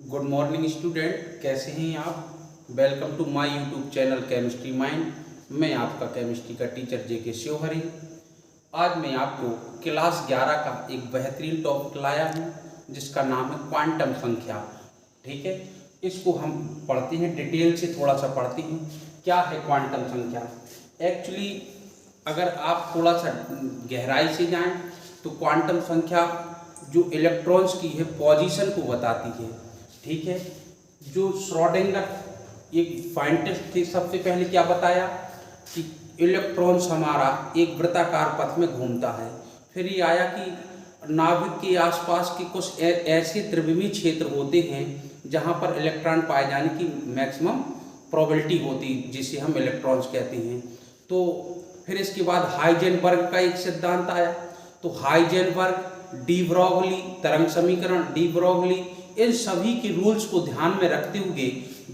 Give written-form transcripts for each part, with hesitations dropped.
Good morning student, कैसे हैं आप। Welcome to my YouTube channel chemistry mind. मैं आपका केमिस्ट्री का टीचर जे.के. शिवहरी। आज मैं आपको क्लास 11 का एक बेहतरीन टॉपिक लाया हूं जिसका नाम है क्वांटम संख्या। ठीक है, इसको हम पढ़ते हैं, डिटेल से थोड़ा सा पढ़ते हैं क्या है क्वांटम संख्या। एक्चुअली अगर आप थोड़ा सा गहराई से जाएं तो क्वांटम संख्या जो इलेक्ट्रॉन्स की है पोजीशन को बताती है। ठीक है, जो श्रोडिंगर एक साइंटिस्ट थे, सबसे पहले क्या बताया कि इलेक्ट्रॉन्स हमारा एक वृत्ताकार पथ में घूमता है। फिर ये आया कि नाभिक के आसपास के कुछ ऐसे त्रिविमीय क्षेत्र होते हैं जहाँ पर इलेक्ट्रॉन पाए जाने की मैक्सिमम प्रोबेबिलिटी होती, जिसे हम इलेक्ट्रॉन्स कहते हैं। तो फिर इसके बाद हाइजेनबर्ग का एक सिद्धांत आया। तो हाइजेनबर्ग, डी ब्रोगली तरंग समीकरण, डी ब्रोगली, इन सभी के रूल्स को ध्यान में रखते हुए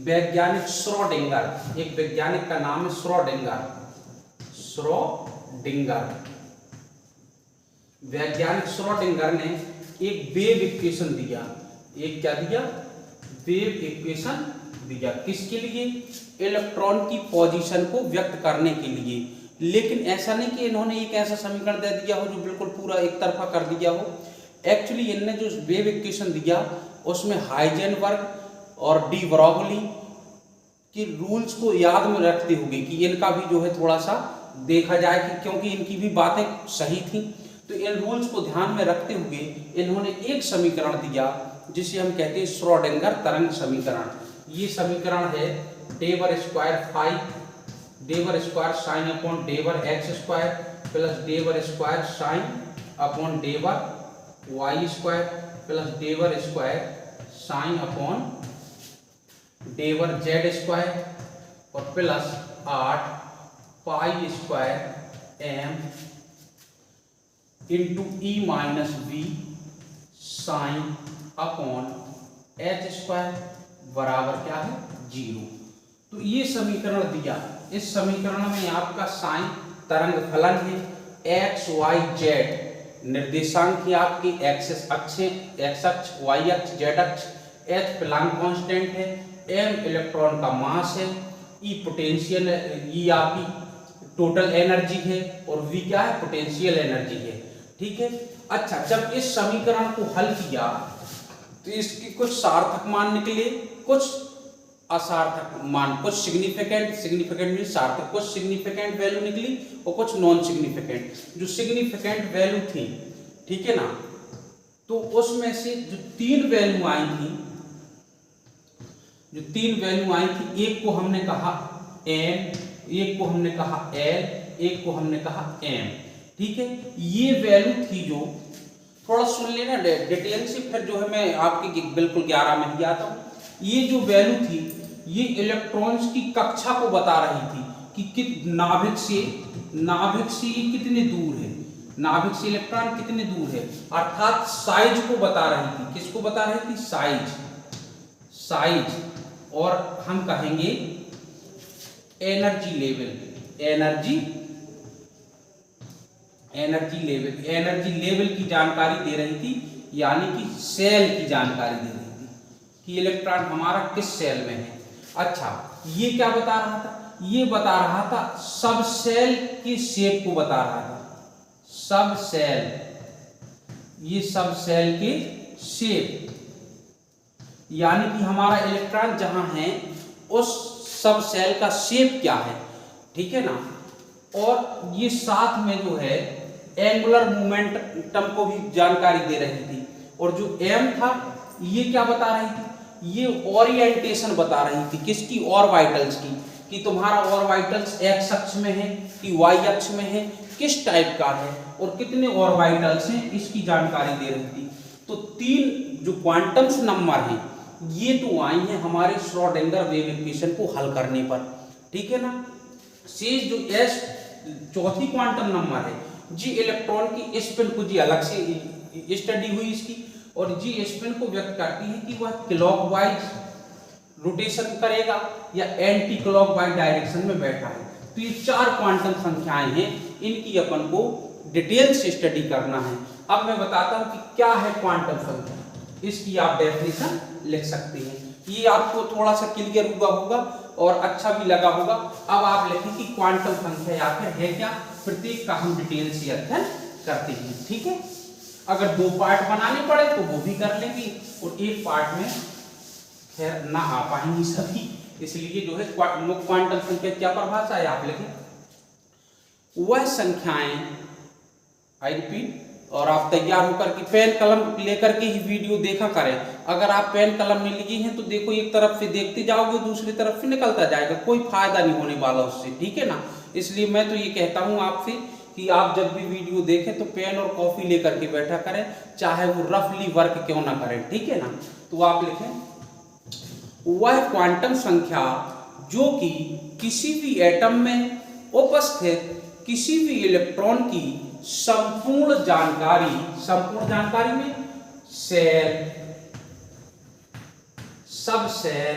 वैज्ञानिक श्रोडिंगर, एक वैज्ञानिक का नाम है श्रोडिंगर, वैज्ञानिक श्रोडिंगर ने एक वेव इक्वेशन दिया। एक क्या दिया? वेव इक्वेशन दिया। किसके लिए? इलेक्ट्रॉन की पोजीशन को व्यक्त करने के लिए। लेकिन ऐसा नहीं कि इन्होंने एक ऐसा समीकरण दे दिया हो जो बिल्कुल पूरा एक तरफा कर दिया हो। एक्चुअली इन्होंने जो वेव इक्वेशन दिया उसमें हाइजेनबर्ग और डी ब्रोगली के रूल्स को याद में रखते हुए कि इनका भी जो है थोड़ा सा देखा जाए कि क्योंकि इनकी भी बातें सही थी, तो इन रूल्स को ध्यान में रखते हुए इन्होंने एक समीकरण दिया जिसे हम कहते हैं श्रोडिंगर तरंग समीकरण। ये समीकरण है del square five, del square sine upon del X square plus del square sine upon del Y square plus del square sine upon del Z square और plus 8 pi square M into E minus B sine upon H square बराबर क्या है? 0। तो ये समीकरण दिया। इस समीकरण में आपका साइन तरंग फलन है, एक्स वाई जेड निर्देशांक की आपकी एक्सिस अक्ष, एक्स अक्ष, वाई अक्ष, जेड अक्ष, एच प्लांक कांस्टेंट है, एम इलेक्ट्रॉन का मास है, ई पोटेंशियल, ई आपकी टोटल एनर्जी है और वी क्या है? पोटेंशियल एनर्जी है। ठीक है। अच्छा, जब इस समीकरण को हल किया तो इसके कुछ सार्थक मान निकले, कुछ असार्थक मान, कुछ सिग्निफिकेंट मीन सार्थक, कुछ सिग्निफिकेंट वैल्यू निकली और कुछ नॉन सिग्निफिकेंट। जो सिग्निफिकेंट वैल्यू थी, ठीक है ना, तो उसमें से जो तीन वैल्यू आई थी, एक को हमने कहा एन, एक को हमने कहा एल, एक को हमने कहा एम। ठीक है, ये वैल्यू थी जो थोड़ा सुन लेना डिटेल से, फिर जो है मैं आपके बिल्कुल 11 में ही आता हूँ। ये जो वैल्यू थी ये इलेक्ट्रॉन्स की कक्षा को बता रही थी कि नाभिक से ये कितने दूर है, नाभिक से इलेक्ट्रॉन कितने दूर है, अर्थात साइज को बता रही थी। किसको बता रही थी? साइज। और हम कहेंगे एनर्जी लेवल की जानकारी दे रही थी, यानी कि सेल की जानकारी दे रही थी कि इलेक्ट्रॉन हमारा किस सेल में है। अच्छा, ये क्या बता रहा था? ये बता रहा था सब सेल की शेप को बता रहा था। सब सेल की शेप, यानी कि हमारा इलेक्ट्रॉन जहां है उस सब सेल का शेप क्या है। ठीक है ना। और ये साथ में जो है एंगुलर मोमेंटम को भी जानकारी दे रही थी। और जो एम था ये क्या बता रही थी? ये ओरिएंटेशन बता रही थी। किसकी? ऑर्बिटल्स की, कि तुम्हारा ऑर्बिटल्स एक्स अक्ष में है कि वाई अक्ष में है, किस टाइप का है और कितने ऑर्बिटल्स हैं, इसकी जानकारी दे रही थी। तो तीन जो क्वांटम नंबर हैं ये तो आई हैं हमारे श्रोडिंगर वेव इक्वेशन को हल करने पर। ठीक है ना। शेष जो एस चौथी क्वांटम नंबर है जी, इलेक्ट्रॉन की स्पिन को जी अलग से स्टडी हुई इसकी, और जी स्पिन को व्यक्त करती है कि वह क्लॉकवाइज रोटेशन करेगा या एंटी क्लॉकवाइज डायरेक्शन में बैठा है। तो ये चार क्वांटम संख्याएं हैं, इनकी अपन को डिटेल से स्टडी करना है। अब मैं बताता हूं कि क्या है क्वांटम संख्या। इसकी आप डेफिनेशन लिख सकते हैं। ये आपको थोड़ा सा क्लियर हुआ होगा और अच्छा भी लगा होगा। अब आप लिखें कि क्वांटम संख्या आखिर है क्या, प्रत्येक का हम डिटेल से अध्ययन करते हैं। ठीक है, अगर 2 पार्ट बनाने पड़े तो वो भी कर लेंगे, और एक पार्ट में खैर ना आ पाएंगी सभी, इसलिए जो है क्वांटम संख्या क्या परिभाषा है आप लिखें, वह संख्याएं, आई रिपीट, और आप तैयार होकर के पेन कलम लेकर के ही वीडियो देखा करें। अगर आप पेन कलम में लिए हैं तो देखो, एक तरफ से देखते जाओगे दूसरी तरफ से निकलता जाएगा, कोई फायदा नहीं होने वाला उससे। ठीक है ना, इसलिए मैं तो ये कहता हूँ आपसे कि आप जब भी वीडियो देखें तो पेन और कॉपी लेकर के बैठा करें, चाहे वो रफली वर्क क्यों ना करें। ठीक है ना, तो आप लिखें वह क्वांटम संख्या जो कि किसी भी एटम में उपस्थित किसी भी इलेक्ट्रॉन की संपूर्ण जानकारी में सेल, सबसेल,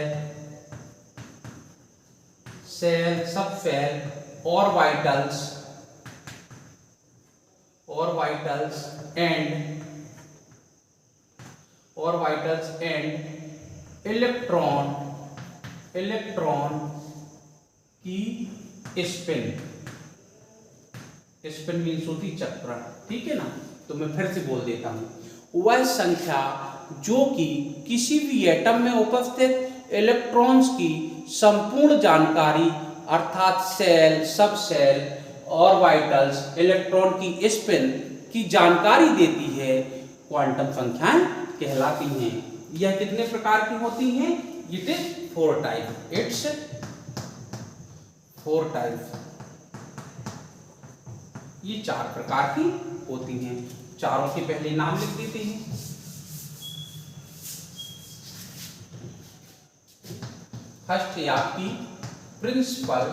सबसेल और वाइटल्स एंड इलेक्ट्रॉन की स्पिन मीन्स होती चक्रण। ठीक है ना, तो मैं फिर से बोल देता हूं, वह संख्या जो कि किसी भी एटम में उपस्थित इलेक्ट्रॉन्स की संपूर्ण जानकारी अर्थात सेल, सबसेल और वाइटल्स इलेक्ट्रॉन की स्पिन की जानकारी देती है, क्वांटम संख्याएं कहलाती हैं। यह कितने प्रकार की होती हैं? It is 4 type. It's 4 type. ये 4 प्रकार की होती हैं। चारों के पहले नाम लिख देते हैं। फर्स्ट है आपकी प्रिंसिपल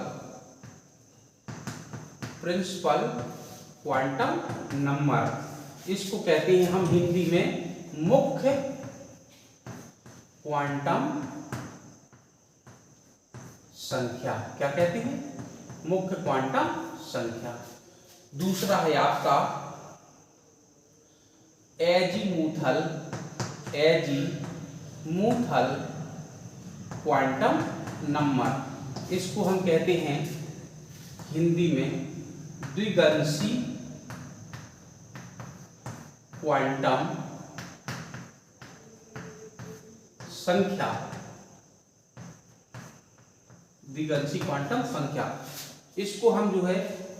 क्वांटम नंबर। इसको कहते हैं हम हिंदी में मुख्य क्वांटम संख्या। क्या कहते हैं? मुख्य क्वांटम संख्या। दूसरा है आपका एजीमूथल क्वांटम नंबर। इसको हम कहते हैं हिंदी में द्विगंशी क्वांटम संख्या। द्विगंशी क्वांटम संख्या, इसको हम जो है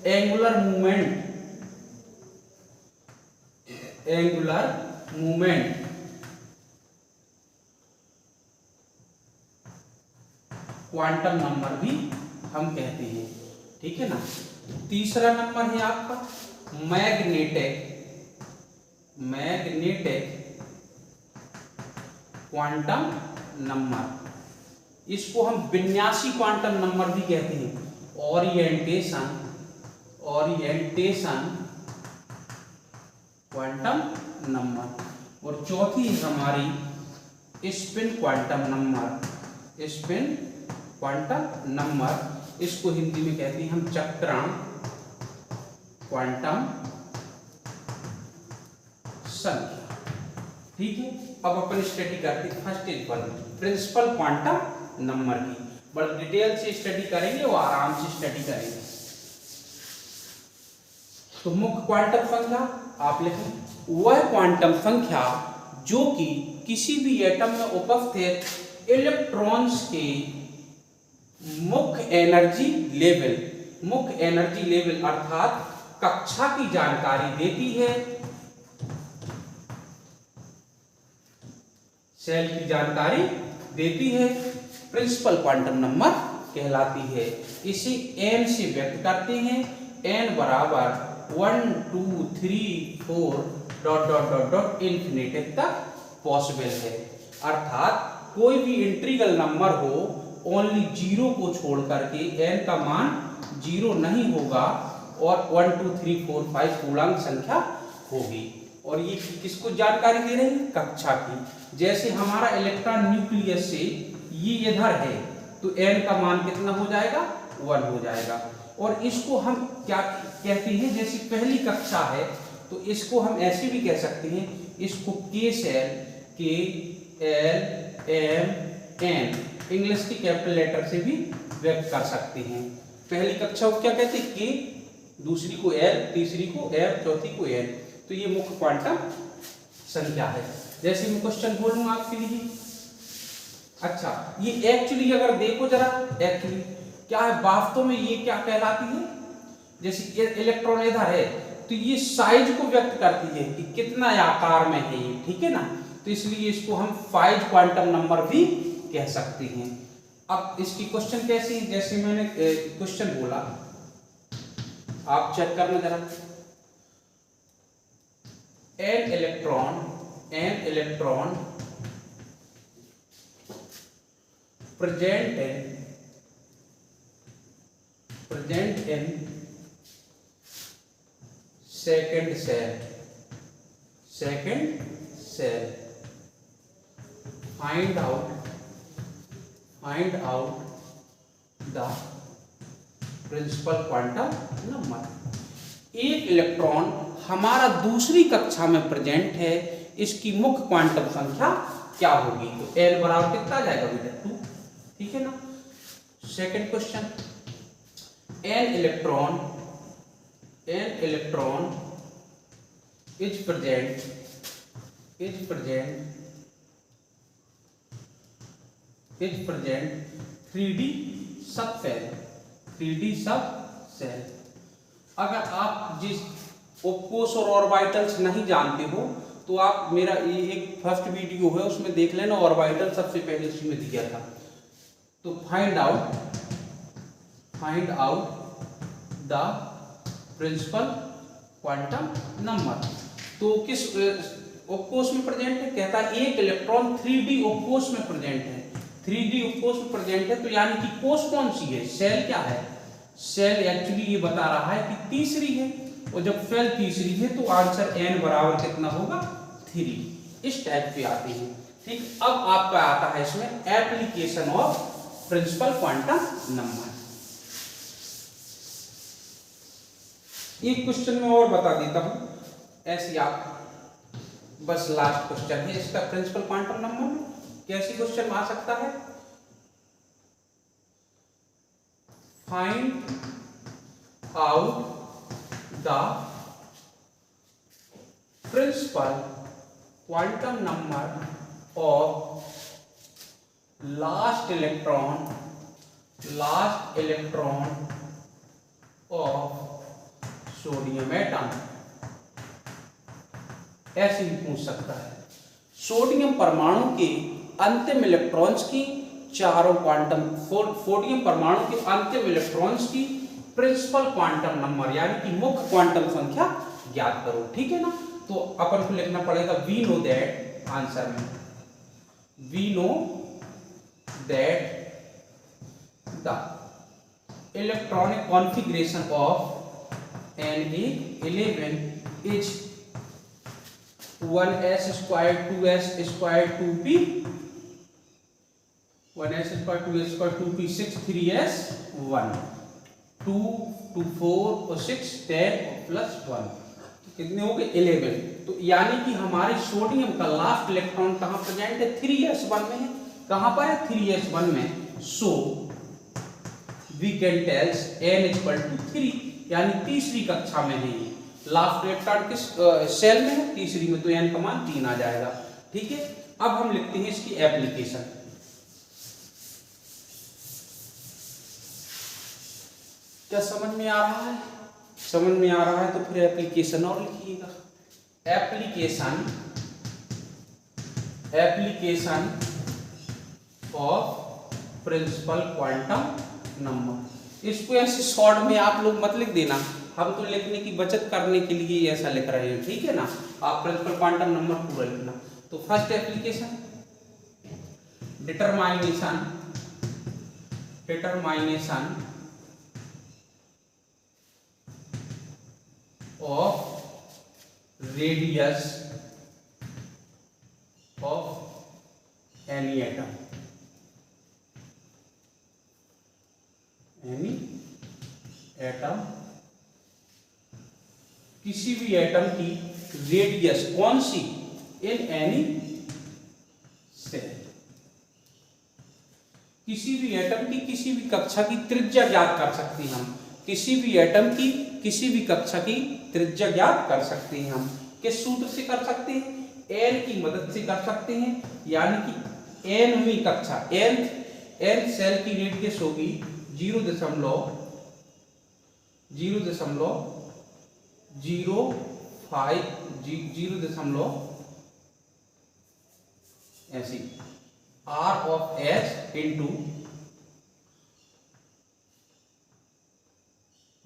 एंगुलर मूवमेंट क्वांटम नंबर भी हम कहते हैं। ठीक है ना। तीसरा नंबर है आपका मैग्नेटिक क्वांटम नंबर। इसको हम विन्यासी क्वांटम नंबर भी कहते हैं। Orientation quantum number. और चौथी है हमारी स्पिन क्वांटम नंबर। इसको हिंदी में कहते हैं हम चक्रण क्वांटम संख्या। ठीक है। अब अपन स्टडी करते हैं first is one principal quantum number की। बड़ी डिटेल से स्टडी करेंगे और आराम से स्टडी करेंगे। तो मुख्य क्वांटम संख्या आप लिखें वह क्वांटम संख्या जो कि किसी भी एटम में उपस्थित इलेक्ट्रॉन्स के मुख्य एनर्जी लेवल अर्थात कक्षा की जानकारी देती है, सेल की जानकारी देती है, प्रिंसिपल क्वांटम नंबर कहलाती है। इसे n से व्यक्त करते हैं। n बराबर 1 2 3 4 इंफिनिटी तक पॉसिबल है। अर्थात कोई भी इंटीग्रल नंबर हो, ओनली 0 को छोड़ करके n का मान 0 नहीं होगा और 1 2 3 4 5 पूर्णांक संख्या होगी। और ये किसको जानकारी दे रहे हैं? कक्षा की। जैसे हमारा इलेक्ट्रॉन न्यूक्लियस से ये इधर है तो n का मान कितना हो जाएगा? 1 हो जाएगा। और इसको हम क्या कहते हैं? जैसे पहली कक्षा है तो इसको हम ऐसे भी कह सकते हैं, इसको KLMN, इंग्लिश की कैपिटल लेटर से भी व्यक्त कर सकते हैं। पहली कक्षा को क्या कहते हैं? K, दूसरी को L, तीसरी को M, चौथी को N। तो ये मुख्य क्वांटम संख्या है। जैसे मैं क्वेश्चन बोलूँ आपके लिए, अच्छा ये एक्चुअली अगर देखो जरा, एक्चुअली क्या है वास्तव में, ये क्या कहलाती है? जैसे इलेक्ट्रॉन इधर है तो ये साइज को व्यक्त करती है कि कितना आकार में है ये, ठीक है ना। तो इसलिए इसको हम 5 क्वांटम नंबर भी कह सकते हैं। अब इसकी क्वेश्चन कैसी है? जैसे मैंने क्वेश्चन बोला, आप चेक करना जरा। An electron present in second cell find out the principal quantum number. एक इलेक्ट्रॉन हमारा दूसरी कक्षा में प्रेजेंट है, इसकी मुख्य क्वांटम संख्या क्या होगी? तो L बराबर कितना आ जाएगा बेटा? 2, ठीक है ना। Second question, an electron is present 3D सब सेल। अगर आप जिस ओप्कोस और ऑर्बिटल्स नहीं जानते हो तो आप मेरा ये एक फर्स्ट वीडियो है उसमें देख लेना, ऑर्बिटल सबसे पहले उसी में दिया था। तो find out the principal quantum number. तो किस ओप्कोस में प्रेजेंट है? कहता है एक इलेक्ट्रॉन 3D ओप्कोस में प्रेजेंट है। 3D ओप्कोस में प्रेजेंट है तो यानी कि कोस कौन सी है? सेल क्या है? सेल एक्चुअली ये बता रहा है कि तीसरी है, और जब सेल तीसरी है तो आंसर n बराबर कितना होगा? 3। इस टाइप पे आते हैं, ठीक। अब आपका आता है इसमें application of principal quantum number. एक क्वेश्चन में और बता देता हूं, ऐसे आप बस लास्ट क्वेश्चन है इसका प्रिंसिपल क्वांटम नंबर में कैसी क्वेश्चन आ सकता है? Find out the principal quantum number of last electron of sodium atom. ऐसे भी पूछ सकता है। सोडियम परमाणु के अंतिम इलेक्ट्रॉन्स की चारों क्वांटम, सोडियम परमाणु के अंतिम इलेक्ट्रॉन्स की प्रिंसिपल क्वांटम नंबर यानी कि मुख्य क्वांटम संख्या ज्ञात करो, ठीक है ना। तो अपन को लिखना पड़ेगा वी नो दैट, आंसर में we know that the electronic configuration of Na11 is 1s squared 2s squared 2p 1s squared 2s squared 2p 6 3s 1 2 2 4 और 6 10 प्लस 1 कितने हो गए? 11। तो यानी कि हमारे सोडियम का लास्ट इलेक्ट्रॉन कहाँ प्रेजेंट है? 3s1 में है। कहाँ पर है? 3s1 में। So we can tells n equal to 3, यानी तीसरी कक्षा में है ये। लास्ट इलेक्ट्रॉन किस सेल में है? तीसरी में, तो n का मान 3 आ जाएगा, ठीक है। अब हम लिखते हैं इसकी एप्लीकेशन। क्या समझ में आ रहा है? समझ में आ रहा है तो फिर एप्लीकेशन और लिखिएगा। Application of principal quantum number. इसको ऐसे शॉर्ट में आप लोग मत लिख देना, हम तो लिखने की बचत करने के लिए ऐसा लिख रहे हैं, ठीक है ना। आप प्रिंसिपल क्वांटम नंबर पूरा लिखना। तो first application, determination of radius of any atom. किसी भी एटम की रेडियस कौन सी? इन किसी भी एटम की किसी भी कक्षा की त्रिज्या ज्ञात कर सकते हैं हम। किसी भी एटम की किसी भी कक्षा की त्रिज्या ज्ञात कर सकते हैं हम। किस सूत्र से कर सकते हैं? एन की मदद से कर सकते हैं। यानी कि एनवीं कक्षा, एन सेल की रेडियस होगी 0.05 ऐसी R of H into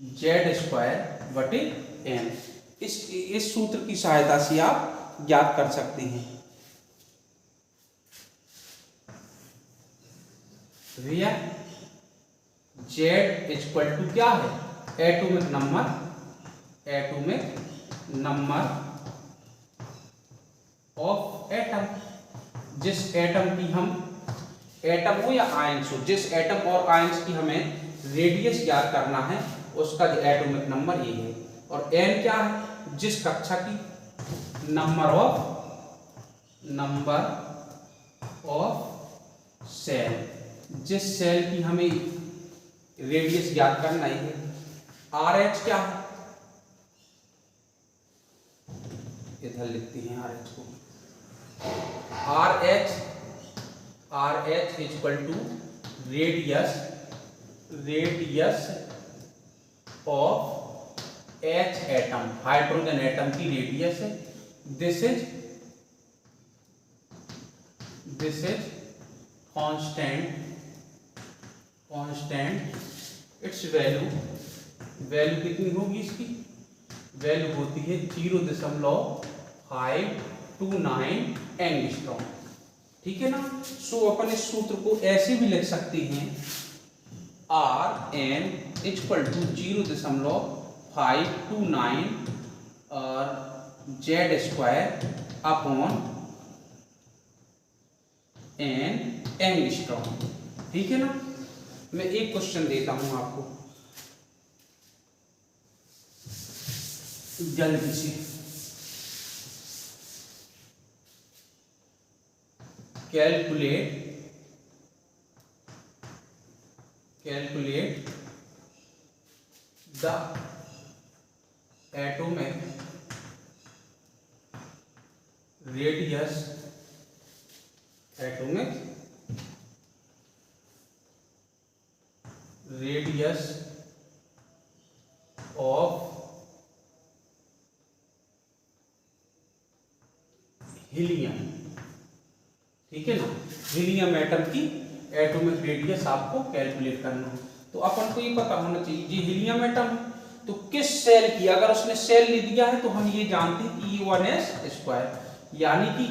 Z² बटे N। इस सूत्र की सहायता से आप ज्ञात कर सकते हैं। भैया Z इक्वल टू क्या है? Atomic number of atom. जिस एटम की हम, एटम हो या आयंस हो, जिस एटम और आयंस की हमें रेडियस ज्ञात करना है उसका एटॉमिक नंबर ये है। और n क्या है? जिस कक्षा की नंबर ऑफ सेल, जिस सेल की हमें रेडियस ज्ञात करना है। RH क्या है? इधर लिखते हैं RH को। RH equal to radius of H atom, hydrogen atom की रेडियस है। This is constant. Its value कितनी होगी? इसकी वैल्यू होती है 0.529 एंगस्ट्रॉम। ठीक है ना। सो अपन इस सूत्र को ऐसे भी लिख सकते हैं, Rn इक्वल टू 0.529 और Z² अपॉन n एंगस्ट्रॉम। ठीक है ना। मैं एक क्वेश्चन देता हूं आपको जल्दी से। Calculate the atomic radius of helium. ठीक है ना। हीलियम एटम की एटॉमिक रेडियस आपको कैलकुलेट करना है। तो अपन को ये पता होना चाहिए ये हीलियम एटम है, तो किस सेल की, अगर उसने सेल ले दिया है तो हम ये जानते हैं कि E1s², यानी कि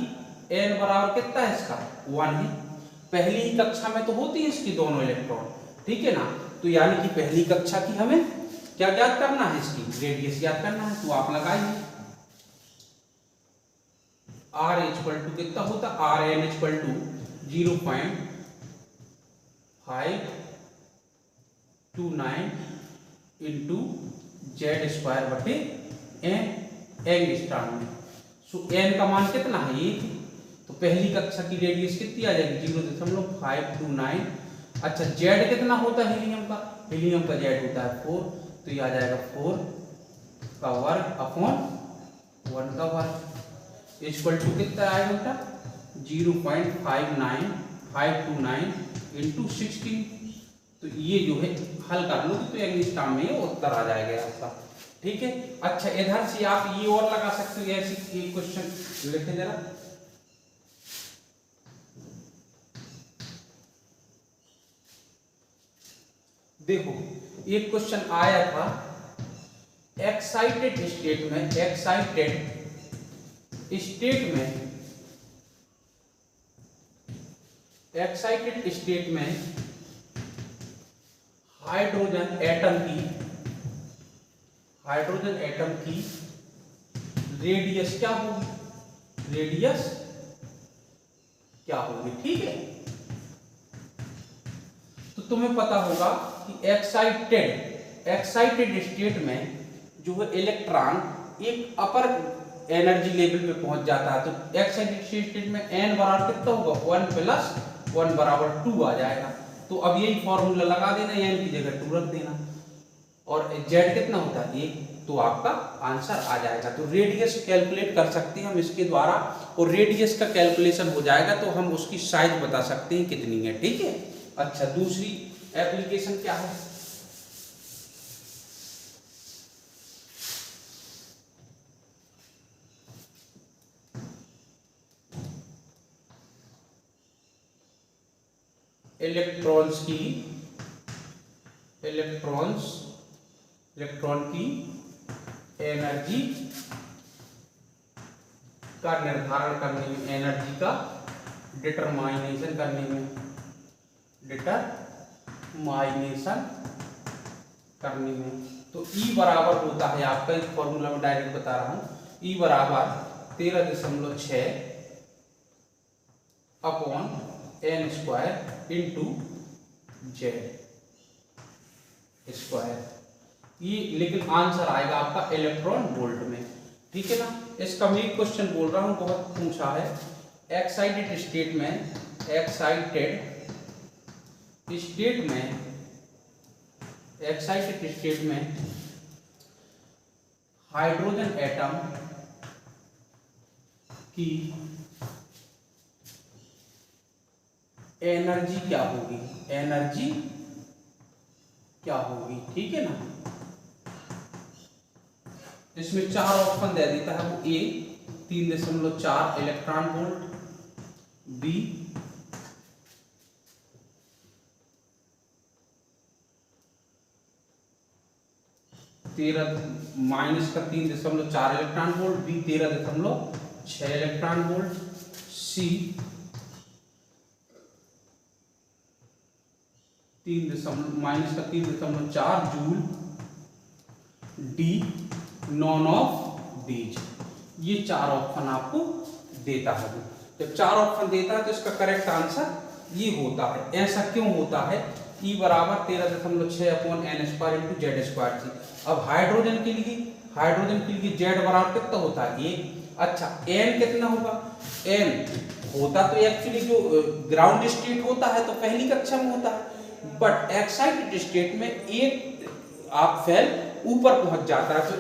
n बराबर कितना है इसका? 1 है। पहली ही कक्षा में तो होती है इसकी दोनों इलेक्ट्रॉन। ठीक है ना। तो यानी कि पहली कक्षा की हमें क्या ज्ञात करना है? इसकी रेडियस ज्ञात करना है। तो आप लगाइए R इक्वल टू कितना होता? Rn equal to 0.529 into Z² बटे n एंगस्ट्रॉम में। सो n का मान कितना है? 1। तो पहली कक्षा की रेडियस कितनी आ जाएगी? 0.529। अच्छा Z कितना होता है हीलियम का? हीलियम का Z होता है 4। तो ये आ जाएगा 4 का वर्ग अपॉन 1 का वर्ग इक्वल टू कितना आएगा बेटा? 0.529 इंटू 16। तो ये जो है हल कर लो तो एंगस्ट्रॉम में ये उत्तर आ जाएगा आपका। ठीक है। अच्छा इधर से आप ये और लगा सकते हो, ऐसी एक क्वेश्चन लिखें जरा। देखो एक क्वेश्चन आया था, एक्साइटेड स्टेट में हाइड्रोजन एटम की रेडियस क्या होगी? ठीक है। तो तुम्हें पता होगा कि एक्साइटेड स्टेट में जो है इलेक्ट्रॉन एक अपर एनर्जी लेवल पे पहुंच जाता है। तो एक्साइटेड स्टेट में n बराबर कितना होगा? 1 + 1 बराबर 2 आ जाएगा। तो अब यही फॉर्मूला लगा देना, एन की जगह 2 रख देना, और जेड कितना होता है 1, तो आपका आंसर आ जाएगा। तो रेडियस कैलकुलेट कर सकते हैं हम इसके द्वारा, और रेडियस का कैलकुलेशन हो जाएगा तो हम उसकी साइज बता सकते हैं कितनी है, ठीक है। अच्छा, दूसरी एप्लीकेशन क्या है? इलेक्ट्रॉन की एनर्जी का निर्धारण करने में, एनर्जी का डिटरमाइनेशन करने में, तो E बराबर होता है आपका, इस फॉर्मूला में डायरेक्ट बता रहा हूं, E बराबर 13.6 upon n square into Z square. ये लेकिन आंसर आएगा आपका इलेक्ट्रॉन वोल्ट में, ठीक है ना। इसका मैं एक क्वेश्चन बोल रहा हूं, बहुत पूछा है। एक्साइटेड स्टेट में हाइड्रोजन एटम की एनर्जी क्या होगी, ठीक है ना। इसमें 4 ऑप्शन दे देता है वो, A 3.4 electron volt, B 3.4 electron volt, B 13.6 electron volt, C 3.4 joule, D none of these. ये 4 ऑप्शन आपको देता है। जब 4 ऑप्शन देता है तो इसका करेक्ट आंसर ये होता है। ऐसा क्यों होता है? E बराबर 13.6 upon n square into Z square थी। अब हाइड्रोजन के लिए जेड बराबर कितना होता है 1। अच्छा, n कितना होगा? n होता तो एक्चुअली जो ग्राउंड स्टेट होता है तो पहली कक्षा में होता है, बट एक्साइटेड स्टेट में एक आप फेल ऊपर पहुंच जाता है, तो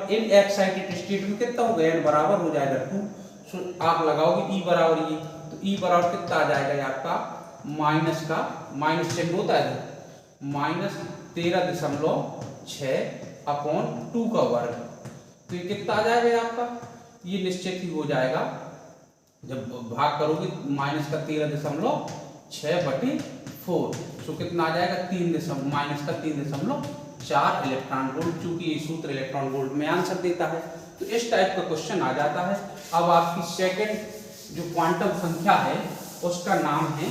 इन एक्साइटेड स्टेट में कितना होगा? n बराबर हो जाएगा 2। सो आप लगाओगे E बराबर ये, तो E बराबर कितना आ जाएगा आपका? माइनस चिन्ह होता है, -13.6 अपॉन 2 का वर्ग। तो ये कितना आ जाएगा आपका? ये निश्चित ही हो जाएगा, जब भाग करोगे -13.6/4, तो कितना आ जाएगा? -3.4 इलेक्ट्रॉन वोल्ट, चूंकि ये सूत्र इलेक्ट्रॉन वोल्ट में आंसर देता है। तो इस टाइप का क्वेश्चन आ जाता है। अब आपकी सेकंड जो क्वांटम संख्या है उसका नाम है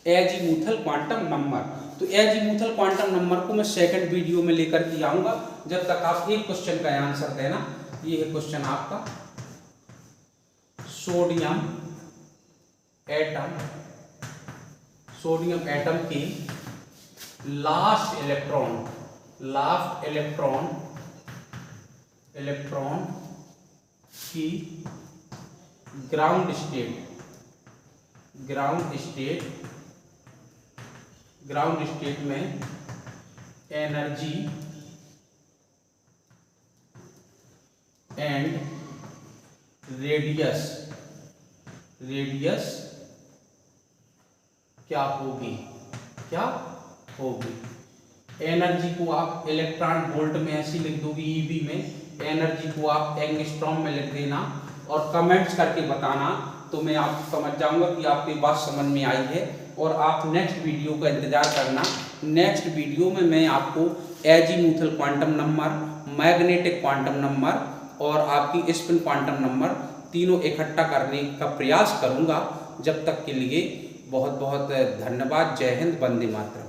एजीमुथल क्वांटम नंबर। तो एजीमुथल क्वांटम नंबर को मैं सेकंड वीडियो में लेकर के आऊंगा। जब तक आप एक क्वेश्चन का आंसर देना। ये है क्वेश्चन आपका, सोडियम एटम की लास्ट इलेक्ट्रॉन की ग्राउंड स्टेट में एनर्जी एंड रेडियस क्या होगी? एनर्जी को आप इलेक्ट्रॉन वोल्ट में ऐसी लिख दोगे, ईवी में। एनर्जी को आप एंगस्ट्रॉम में लिख देना और कमेंट्स करके बताना, तो मैं आप समझ जाऊंगा कि आपकी बात समझ में आई है। और आप नेक्स्ट वीडियो का इंतजार करना। नेक्स्ट वीडियो में मैं आपको azimuthal quantum number, magnetic quantum number और आपकी स्पिन क्वांटम नंबर तीनों इकट्ठा करने का प्रयास करूंगा। जब तक के लिए बहुत बहुत धन्यवाद। जय हिंद, वंदे मातरम।